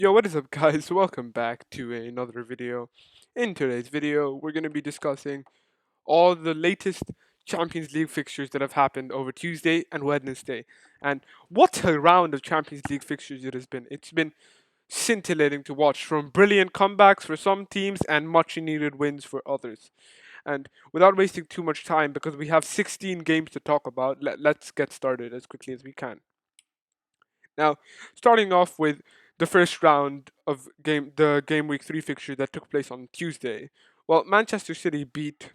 Yo, what is up, guys? Welcome back to another video. In today's video, we're going to be discussing all the latest Champions League fixtures that have happened over Tuesday and Wednesday. And what a round of Champions League fixtures it has been. It's been scintillating to watch, from brilliant comebacks for some teams and much needed wins for others. And without wasting too much time, because we have 16 games to talk about, let's get started as quickly as we can. Now, starting off with the first round of the game week 3 fixture that took place on Tuesday. Well, Manchester City beat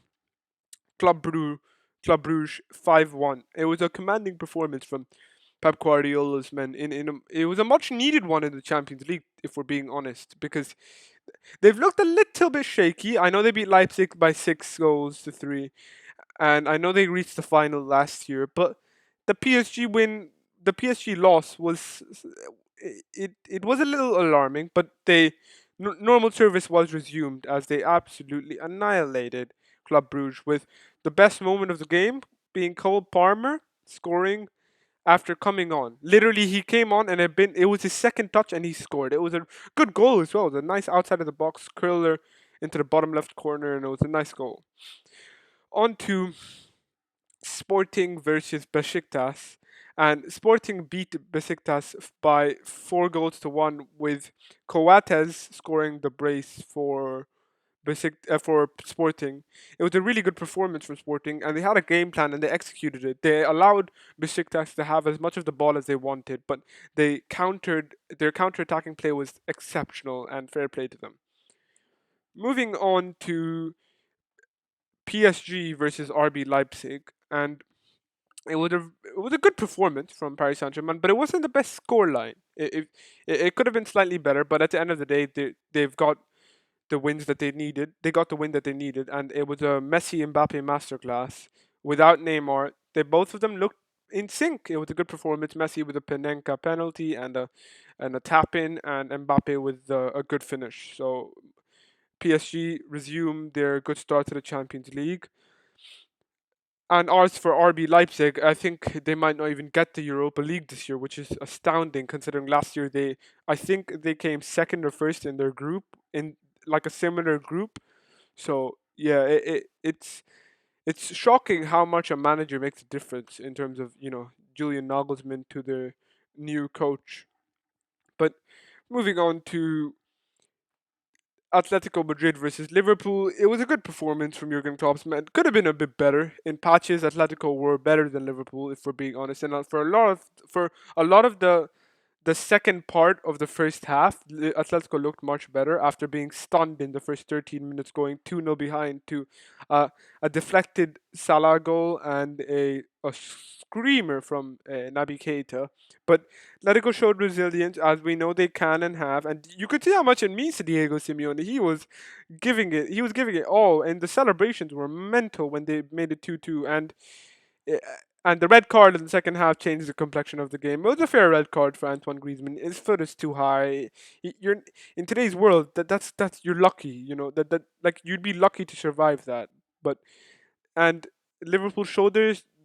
Club Brugge, Club Brugge 5-1. It was a commanding performance from Pep Guardiola's men. It was a much needed one in the Champions League, if we're being honest, because they've looked a little bit shaky. I know they beat Leipzig by 6 goals to 3, and I know they reached the final last year, but the PSG win, the PSG loss was it was a little alarming, but normal service was resumed as they absolutely annihilated Club Brugge, with the best moment of the game being Cole Palmer scoring after coming on. Literally, he came on and it was his second touch and he scored. It was a good goal as well. It was a nice outside of the box curler into the bottom left corner, and it was a nice goal. On to Sporting versus Besiktas, and Sporting beat Besiktas by 4 goals to 1, with Coates scoring the brace for for Sporting. It was a really good performance from Sporting, and they had a game plan and they executed it. They allowed Besiktas to have as much of the ball as they wanted, but they countered their counter-attacking play was exceptional, and fair play to them. Moving on to PSG versus RB Leipzig, and it was a good performance from Paris Saint Germain, but it wasn't the best scoreline. It could have been slightly better, but at the end of the day, they've got the wins that they needed. They got the win that they needed, and it was a Messi Mbappe masterclass. Without Neymar, they both of them looked in sync. It was a good performance. Messi with a Penenka penalty and a tap in, and Mbappe with a good finish. So PSG resumed their good start to the Champions League. And as for RB Leipzig, I think they might not even get the Europa League this year, which is astounding considering last year I think they came second or first in their group, in like a similar group. So yeah, it's shocking how much a manager makes a difference in terms of Julian Nagelsmann to the new coach. But moving on to Atletico Madrid versus Liverpool. It was a good performance from Jurgen Klopp's men. Could have been a bit better. In patches, Atletico were better than Liverpool, if we're being honest. And for a lot of the second part of the first half, Atletico looked much better after being stunned in the first 13 minutes, going 2-0 behind to a deflected Salah goal and a screamer from Naby Keita. But Atletico showed resilience, as we know they can and have, and you could see how much it means to Diego Simeone. He was giving it all, and the celebrations were mental when they made it 2-2, eh, and the red card in the second half changed the complexion of the game. It was a fair red card for Antoine Griezmann. His foot is too high. You're in today's world. That's you're lucky. That like you'd be lucky to survive that. But and Liverpool showed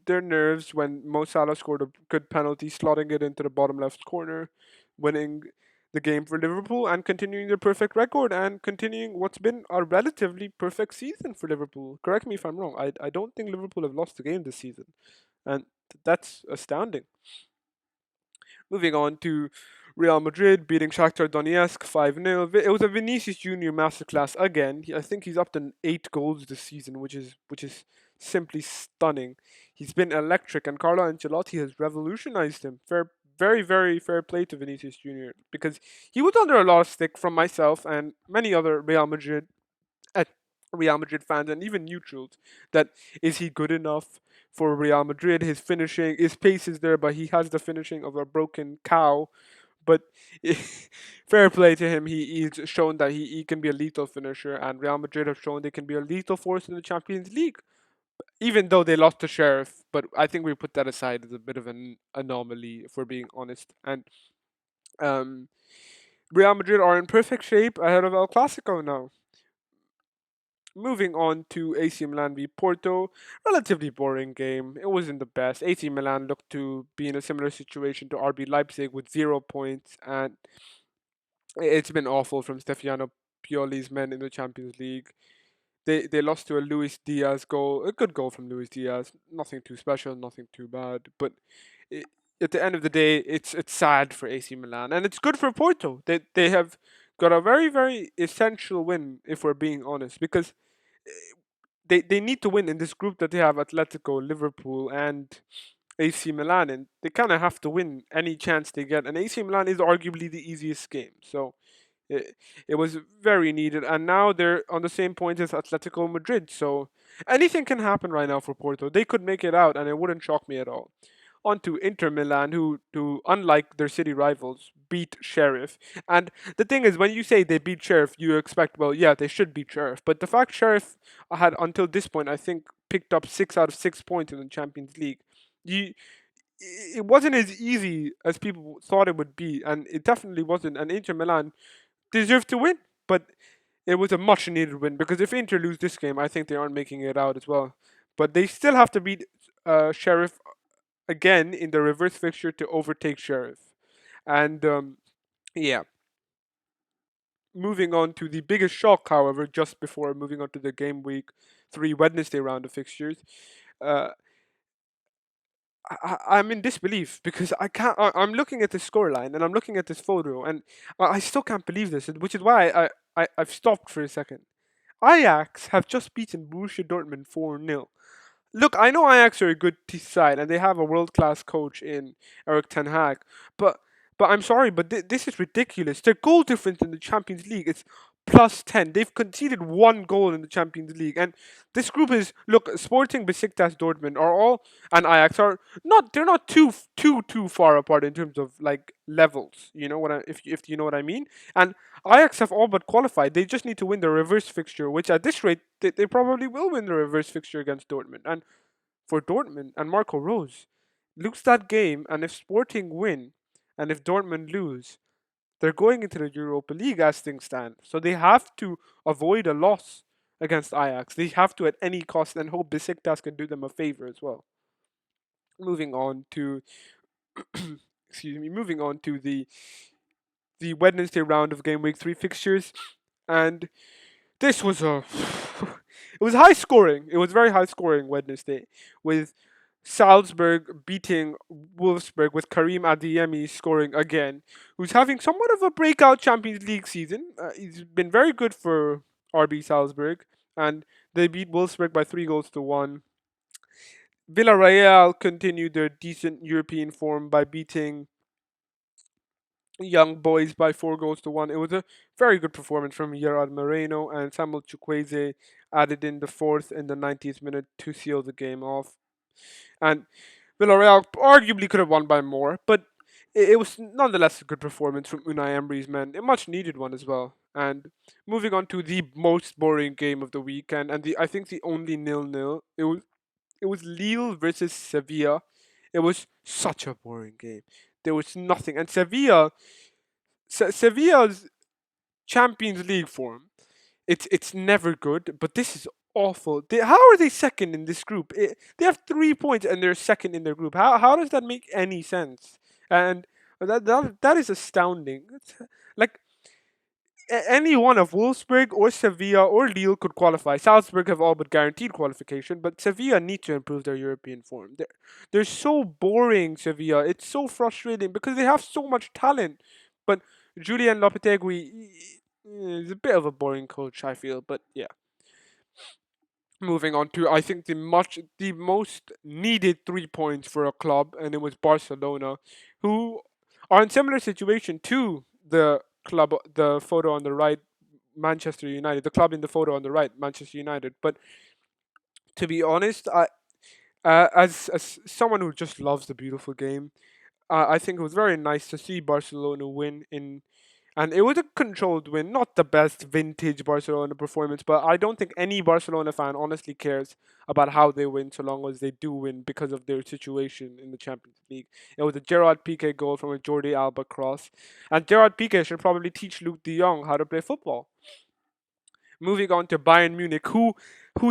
their nerves when Mo Salah scored a good penalty, slotting it into the bottom left corner, winning the game for Liverpool and continuing their perfect record and continuing what's been a relatively perfect season for Liverpool. Correct me if I'm wrong. I don't think Liverpool have lost a game this season, and that's astounding. Moving on to Real Madrid beating Shakhtar Donetsk 5-0. It was a Vinicius Junior masterclass again. I think he's up to 8 goals this season, which is simply stunning. He's been electric, and Carlo Ancelotti has revolutionized him. Very, very fair play to Vinicius Junior, because he was under a lot of stick from myself and many other Real Madrid fans and even neutrals, that is he good enough for Real Madrid? His pace is there, but he has the finishing of a broken cow. But fair play to him. He's shown that he can be a lethal finisher, and Real Madrid have shown they can be a lethal force in the Champions League, even though they lost to Sheriff. But I think we put that aside as a bit of an anomaly, if we're being honest. And um, Real Madrid are in perfect shape ahead of El Clasico now. Moving on to AC Milan v Porto, relatively boring game. It wasn't the best. AC Milan looked to be in a similar situation to RB Leipzig with 0 points, and It's been awful from Stefano Pioli's men in the Champions League. They lost to a Luis Diaz goal, a good goal from Luis Diaz. Nothing too special, nothing too bad. But it, at the end of the day, it's sad for AC Milan, and it's good for Porto. They have got a very essential win, if we're being honest, because they need to win in this group that they have Atletico, Liverpool, and AC Milan, and they kind of have to win any chance they get. And AC Milan is arguably the easiest game, so it, it was very needed. And now they're on the same point as Atletico Madrid, so anything can happen right now for Porto. They could make it out, and it wouldn't shock me at all. On to Inter Milan, who, unlike their city rivals, beat Sheriff. And the thing is, when you say they beat Sheriff, you expect, well, yeah, they should beat Sheriff. But the fact Sheriff had, until this point, I think, picked up 6 out of 6 points in the Champions League, you, it wasn't as easy as people thought it would be, and it definitely wasn't. And Inter Milan deserved to win, but it was a much needed win because if Inter lose this game, I think they aren't making it out as well. But they still have to beat Sheriff again in the reverse fixture to overtake Sheriff. And yeah, moving on to the biggest shock, however, just before moving on to the game week 3 Wednesday round of fixtures, uh, I'm in disbelief because I can't. I'm looking at the scoreline and I'm looking at this photo and I still can't believe this, which is why I've stopped for a second. Ajax have just beaten Borussia Dortmund 4-0. Look, I know Ajax are a good side and they have a world class coach in Eric Ten Hag, but I'm sorry, but this is ridiculous. Their goal difference in the Champions League is +10. They've conceded one goal in the Champions League, and this group is look. Sporting, Besiktas, Dortmund are all and Ajax are not. They're not too far apart in terms of like levels. You know what I if you know what I mean. And Ajax have all but qualified. They just need to win the reverse fixture, which at this rate they probably will win the reverse fixture against Dortmund. And for Dortmund and Marco Rose, lose that game, and if Sporting win, and if Dortmund lose, they're going into the Europa League as things stand. So they have to avoid a loss against Ajax. They have to at any cost and hope Besiktas can do them a favor as well. Moving on to excuse me, moving on to the Wednesday round of game week 3 fixtures, and this was a it was high scoring. It was very high scoring Wednesday with Salzburg beating Wolfsburg with Karim Adeyemi scoring again, who's having somewhat of a breakout Champions League season. He's been very good for RB Salzburg, and they beat Wolfsburg by 3 goals to 1. Villarreal continued their decent European form by beating Young Boys by 4 goals to 1. It was a very good performance from Gerard Moreno, and Samuel Chukwueze added in the fourth in the 90th minute to seal the game off. And Villarreal arguably could have won by more, but it was nonetheless a good performance from Unai Emery's men, a much needed one as well. And moving on to the most boring game of the weekend, and the I think the only nil-nil. It was Lille versus Sevilla. It was such a boring game. There was nothing, and Sevilla's Champions League form, it's never good, but this is awful. How are they second in this group? They have 3 points and they're second in their group. How does that make any sense? And that is astounding. Like any one of Wolfsburg or Sevilla or Lille could qualify. Salzburg have all but guaranteed qualification, but Sevilla need to improve their European form. They're so boring, Sevilla. It's so frustrating because they have so much talent. But Julian Lopetegui is a bit of a boring coach, I feel. But yeah, moving on to I think the most needed 3 points for a club, and it was Barcelona, who are in similar situation to the club, the photo on the right, Manchester United, the club in the photo on the right, Manchester United. But to be honest, as someone who just loves the beautiful game, I think it was very nice to see Barcelona win in, and it was a controlled win, not the best vintage Barcelona performance, but I don't think any Barcelona fan honestly cares about how they win so long as they do win because of their situation in the Champions League. It was a Gerard Piqué goal from a Jordi Alba cross, and Gerard Piqué should probably teach Luke de Jong how to play football. Moving on to Bayern Munich, who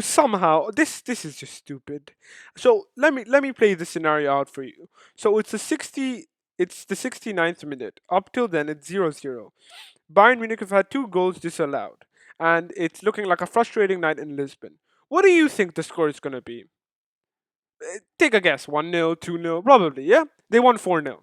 somehow this is just stupid. So let me play the scenario out for you. So it's the 69th minute. Up till then it's 0-0. Bayern Munich have had 2 goals disallowed, and it's looking like a frustrating night in Lisbon. What do you think the score is going to be? Take a guess. 1-0, 2-0, probably, yeah? They won 4-0.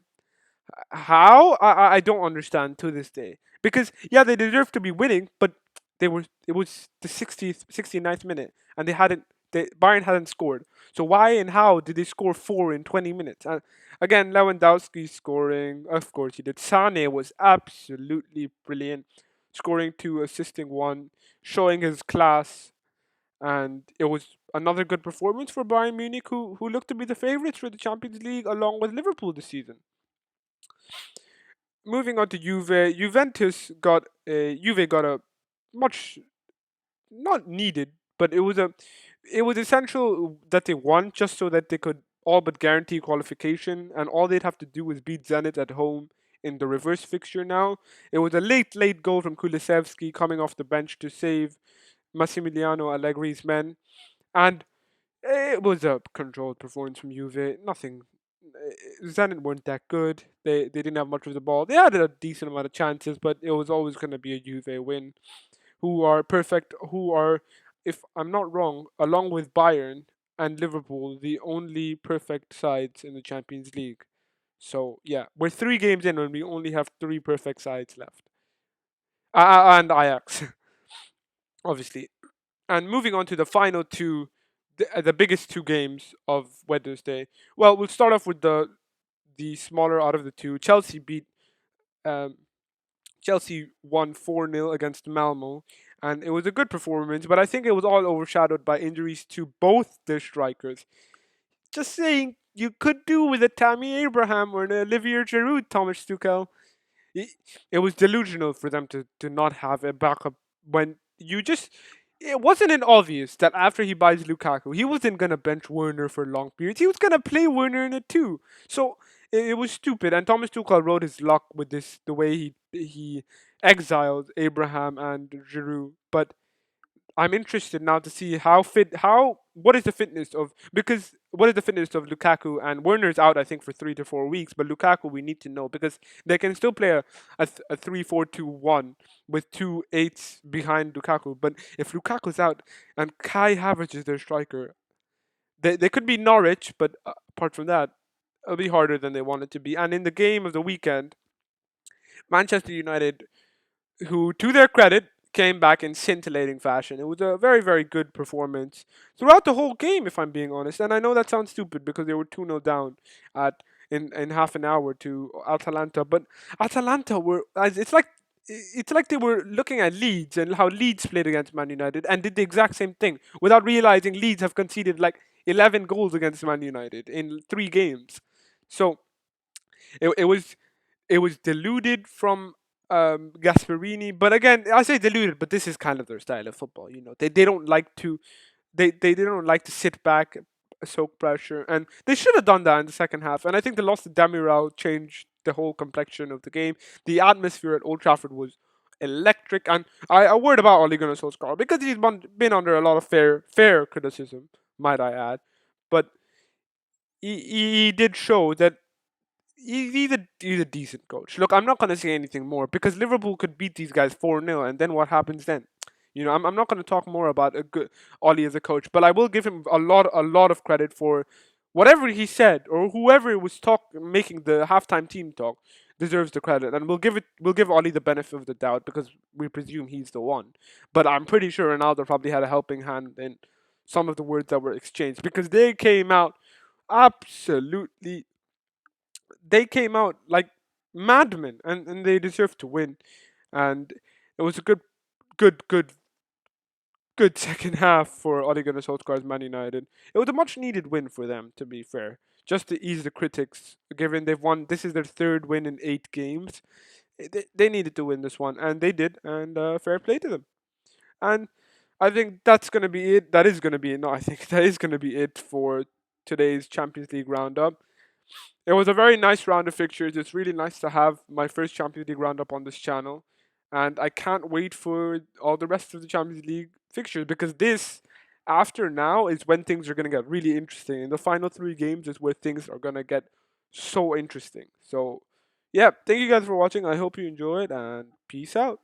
How? I don't understand to this day. Because yeah, they deserve to be winning, but it was the 60th 69th minute and Bayern hadn't scored. So why and how did they score 4 in 20 minutes? And again, Lewandowski scoring, of course he did. Sane was absolutely brilliant, scoring 2, assisting 1, showing his class, and it was another good performance for Bayern Munich, who looked to be the favourites for the Champions League along with Liverpool this season. Moving on to Juve got a much not needed, but it was essential that they won just so that they could all but guarantee qualification, and all they'd have to do was beat Zenit at home in the reverse fixture now. It was a late goal from Kulusevski coming off the bench to save Massimiliano Allegri's men, and it was a controlled performance from Juve. Nothing. Zenit weren't that good. They didn't have much of the ball. They had a decent amount of chances, but it was always going to be a Juve win. Who are perfect? Who are, if I'm not wrong, along with Bayern and Liverpool, the only perfect sides in the Champions League. So yeah, we're 3 games in and we only have 3 perfect sides left. And Ajax, obviously. And moving on to the final two, the biggest 2 games of Wednesday. Well, we'll start off with the smaller out of the two. Um, Chelsea won 4-0 against Malmo, and it was a good performance, but I think it was all overshadowed by injuries to both their strikers. Just saying, you could do with a Tammy Abraham or an Olivier Giroud, Thomas Tuchel. it, it was delusional for them to not have a backup when you just it wasn't an obvious that after he buys Lukaku, he wasn't gonna bench Werner for long periods. He was gonna play Werner in it too. So it was stupid. And Thomas Tuchel rode his luck with this the way he exiled Abraham and Giroud. But I'm interested now to see what is the fitness of because what is the fitness of Lukaku and Werner's out I think for 3 to 4 weeks, but Lukaku we need to know because they can still play a 3-4-2-1 with 2 8s behind Lukaku. But if Lukaku's out and Kai Havertz is their striker, they could be Norwich, but apart from that, it'll be harder than they want it to be. And in the game of the weekend, Manchester United, who, to their credit, came back in scintillating fashion. It was a very, very good performance throughout the whole game, if I'm being honest. And I know that sounds stupid because they were 2-0 down at in half an hour to Atalanta, but Atalanta were it's like they were looking at Leeds and how Leeds played against Man United and did the exact same thing without realizing Leeds have conceded like 11 goals against Man United in 3 games. So it was deluded from Gasperini, but again, I say deluded, but this is kind of their style of football. You know, they don't like to they don't like to sit back, soak pressure, and they should have done that in the second half. And I think the loss to Demiral changed the whole complexion of the game. The atmosphere at Old Trafford was electric, and I worried about Ole Gunnar Solskjaer because he's been under a lot of fair criticism, might I add, but he did show that he's a decent coach. Look, I'm not going to say anything more because Liverpool could beat these guys 4-0, and then what happens then? You know, I'm not going to talk more about a good Ollie as a coach, but I will give him a lot of credit for whatever he said or whoever was making the halftime team talk deserves the credit, and we'll give Ollie the benefit of the doubt because we presume he's the one. But I'm pretty sure Ronaldo probably had a helping hand in some of the words that were exchanged because absolutely they came out like madmen, and they deserved to win. And it was a good, good, good second half for Ole Gunnar Solskjaer's Man United. It was a much needed win for them, to be fair, just to ease the critics, given they've won. This is their 3rd win in 8 games. They needed to win this one, and they did. And fair play to them. And I think that's gonna be it. That is gonna be it. No, I think that is gonna be it for today's Champions League roundup. It was a very nice round of fixtures. It's really nice to have my first Champions League roundup on this channel. And I can't wait for all the rest of the Champions League fixtures because after now, is when things are going to get really interesting. In the final 3 games is where things are going to get so interesting. So, yeah, thank you guys for watching. I hope you enjoyed, and peace out.